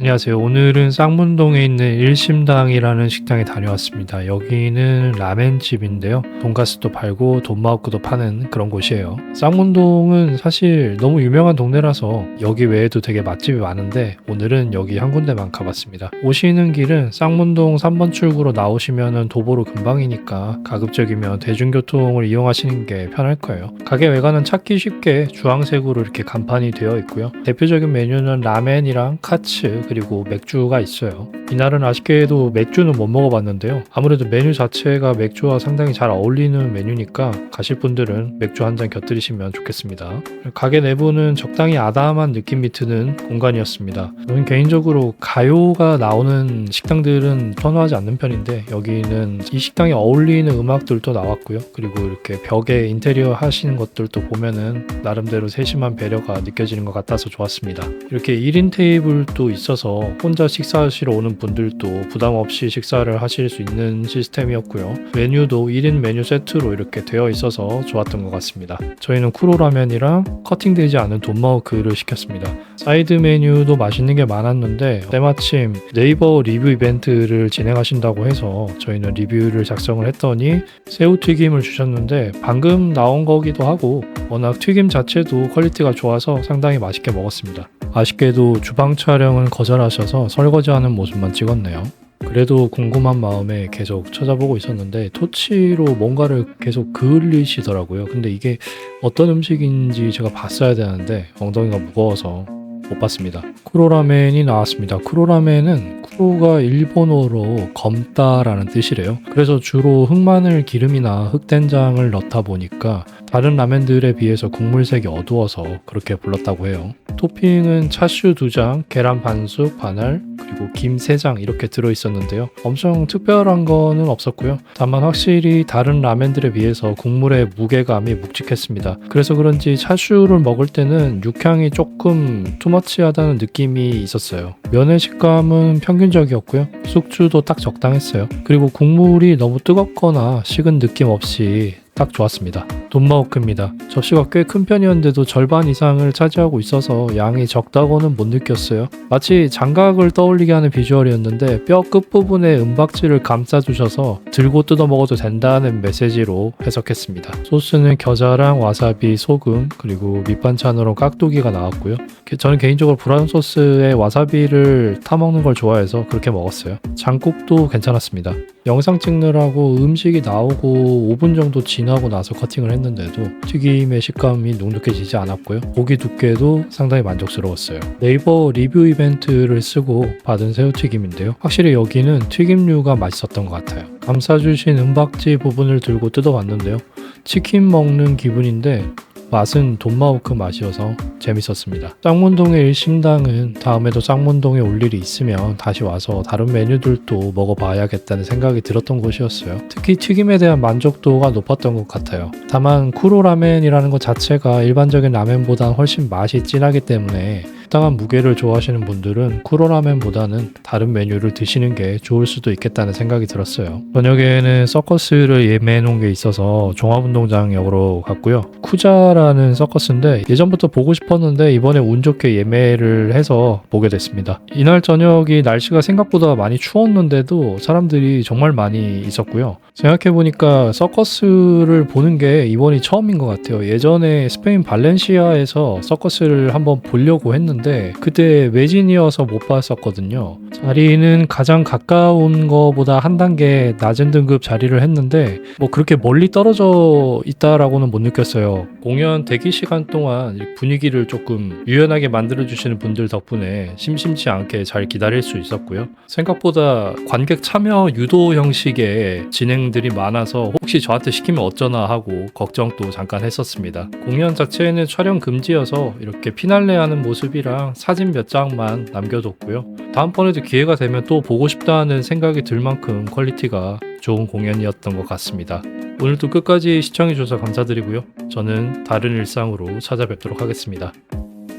안녕하세요. 오늘은 쌍문동에 있는 일심당이라는 식당에 다녀왔습니다. 여기는 라멘집인데요. 돈가스도 팔고 돈마우크도 파는 그런 곳이에요. 쌍문동은 사실 너무 유명한 동네라서 여기 외에도 되게 맛집이 많은데 오늘은 여기 한 군데만 가봤습니다. 오시는 길은 쌍문동 3번 출구로 나오시면 도보로 금방이니까 가급적이면 대중교통을 이용하시는 게 편할 거예요. 가게 외관은 찾기 쉽게 주황색으로 이렇게 간판이 되어 있고요. 대표적인 메뉴는 라멘이랑 카츠 그리고 맥주가 있어요. 이날은 아쉽게도 맥주는 못 먹어봤는데요. 아무래도 메뉴 자체가 맥주와 상당히 잘 어울리는 메뉴니까 가실 분들은 맥주 한 잔 곁들이시면 좋겠습니다. 가게 내부는 적당히 아담한 느낌이 드는 공간이었습니다. 저는 개인적으로 가요가 나오는 식당들은 선호하지 않는 편인데 여기는 이 식당에 어울리는 음악들도 나왔고요. 그리고 이렇게 벽에 인테리어 하시는 것들도 보면은 나름대로 세심한 배려가 느껴지는 것 같아서 좋았습니다. 이렇게 1인 테이블도 있어서 혼자 식사하시러 오는 분들도 부담 없이 식사를 하실 수 있는 시스템이었고요. 메뉴도 1인 메뉴 세트로 이렇게 되어 있어서 좋았던 것 같습니다. 저희는 쿠로라면이랑 커팅되지 않은 돈마우크를 시켰습니다. 사이드 메뉴도 맛있는 게 많았는데 때마침 네이버 리뷰 이벤트를 진행하신다고 해서 저희는 리뷰를 작성을 했더니 새우튀김을 주셨는데 방금 나온 거기도 하고 워낙 튀김 자체도 퀄리티가 좋아서 상당히 맛있게 먹었습니다. 아쉽게도 주방 촬영은 거절하셔서 설거지하는 모습만 찍었네요. 그래도 궁금한 마음에 계속 찾아보고 있었는데 토치로 뭔가를 계속 그을리시더라고요. 근데 이게 어떤 음식인지 제가 봤어야 되는데 엉덩이가 무거워서 못 봤습니다. 쿠로라멘이 나왔습니다. 쿠로라멘은 쿠로가 일본어로 검다라는 뜻이래요. 그래서 주로 흑마늘 기름이나 흑된장을 넣다 보니까 다른 라면들에 비해서 국물색이 어두워서 그렇게 불렀다고 해요. 토핑은 차슈 2장, 계란 반숙, 반알, 그리고 김 3장 이렇게 들어있었는데요. 엄청 특별한 거는 없었고요. 다만 확실히 다른 라면들에 비해서 국물의 무게감이 묵직했습니다. 그래서 그런지 차슈를 먹을 때는 육향이 조금 투머치하다는 느낌이 있었어요. 면의 식감은 평균적이었고요. 숙주도 딱 적당했어요. 그리고 국물이 너무 뜨겁거나 식은 느낌 없이 딱 좋았습니다. 돈마우크입니다. 접시가 꽤 큰 편이었는데도 절반 이상을 차지하고 있어서 양이 적다고는 못 느꼈어요. 마치 장각을 떠올리게 하는 비주얼이었는데 뼈 끝부분에 은박지를 감싸주셔서 들고 뜯어 먹어도 된다는 메시지로 해석했습니다. 소스는 겨자랑 와사비, 소금, 그리고 밑반찬으로 깍두기가 나왔고요. 저는 개인적으로 브라운 소스에 와사비를 타먹는 걸 좋아해서 그렇게 먹었어요. 장국도 괜찮았습니다. 영상 찍느라고 음식이 나오고 5분 정도 지나고 나서 커팅을 했는데도 튀김의 식감이 눅눅해지지 않았고요. 고기 두께도 상당히 만족스러웠어요. 네이버 리뷰 이벤트를 쓰고 받은 새우튀김인데요. 확실히 여기는 튀김류가 맛있었던 것 같아요. 감싸주신 은박지 부분을 들고 뜯어봤는데요. 치킨 먹는 기분인데 맛은 돈마우크 맛이어서 재밌었습니다. 쌍문동의 일심당은 다음에도 쌍문동에 올 일이 있으면 다시 와서 다른 메뉴들도 먹어봐야겠다는 생각이 들었던 곳이었어요. 특히 튀김에 대한 만족도가 높았던 것 같아요. 다만 쿠로라멘이라는 것 자체가 일반적인 라멘보다 훨씬 맛이 진하기 때문에 적당한 무게를 좋아하시는 분들은 쿠로라멘보다는 다른 메뉴를 드시는 게 좋을 수도 있겠다는 생각이 들었어요. 저녁에는 서커스를 예매해 놓은 게 있어서 종합운동장역으로 갔고요. 쿠자라는 서커스인데 예전부터 보고 싶었는데 이번에 운 좋게 예매를 해서 보게 됐습니다. 이날 저녁이 날씨가 생각보다 많이 추웠는데도 사람들이 정말 많이 있었고요. 생각해보니까 서커스를 보는 게 이번이 처음인 것 같아요. 예전에 스페인 발렌시아에서 서커스를 한번 보려고 했는데 그때 외진이어서 못 봤었거든요. 자리는 가장 가까운 거보다 한 단계 낮은 등급 자리를 했는데 뭐 그렇게 멀리 떨어져 있다라고는 못 느꼈어요. 공연 대기 시간 동안 분위기를 조금 유연하게 만들어주시는 분들 덕분에 심심치 않게 잘 기다릴 수 있었고요. 생각보다 관객 참여 유도 형식의 진행들이 많아서 혹시 저한테 시키면 어쩌나 하고 걱정도 잠깐 했었습니다. 공연 자체는 촬영 금지여서 이렇게 피날레 하는 모습이랑 사진 몇 장만 남겨뒀고요. 다음번에도 기회가 되면 또 보고 싶다는 생각이 들 만큼 퀄리티가 좋은 공연이었던 것 같습니다. 오늘도 끝까지 시청해주셔서 감사드리고요. 저는 다른 일상으로 찾아뵙도록 하겠습니다.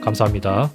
감사합니다.